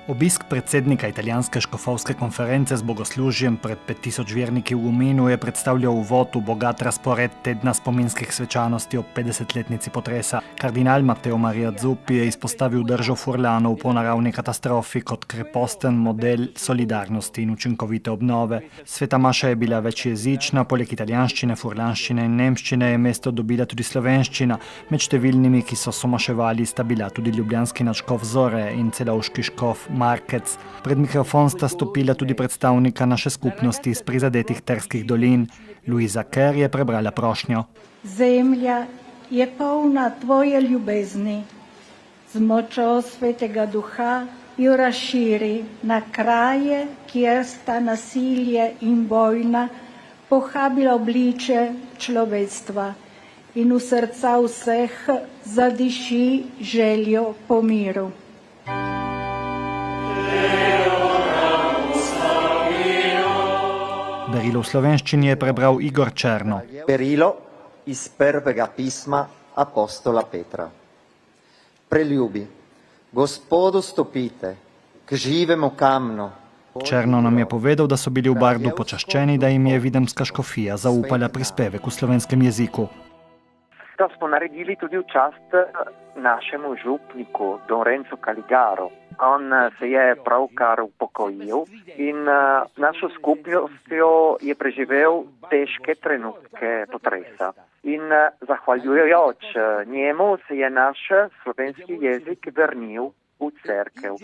Obisk predsednika italijanske škofovske konference z bogoslužjem pred 5000 verniki v Guminu je predstavljal uvod v bogat razpored tedna spominskih svečanosti ob 50-letnici potresa. Kardinal Matteo Maria Zuppi je izpostavil držo Furlanov po naravni katastrofi kot kreposten model solidarnosti in učinkovite obnove. Sveta maša je bila večjezična, poleg italijanščine, furlanščine in nemščine je mesto dobila tudi slovenščina. Med številnimi, ki so somaševali, sta bila tudi ljubljanski nadškof Zore in celovški škof Markec. Pred mikrofon sta stopila tudi predstavnika naše skupnosti iz prizadetih Terskih dolin. Luisa Kerr je prebrala prošnjo. Zemlja je polna tvoje ljubezni. Z močjo Svetega Duha jo razširi na kraje, kjer sta nasilje in vojna pohabila obliče človeštva in v srca vseh zadiši željo po miru. Berilo v slovenščini je prebral Igor Černo. Berilo iz prvega pisma apostola Petra. Preljubi, Gospodu stopite, k živemu kamnu. Černo nam je povedal, da so bili v Bardu počaščeni, da jim je videmska škofija zaupala prispevek v slovenskem jeziku. To smo naredili tudi v čast našemu župniku, don Renzo Caligaro. On se je pravkar upokojil in našo skupnostjo je preživel težke trenutke potresa. In zahvaljujoč njemu se je naš slovenski jezik vrnil v cerkev.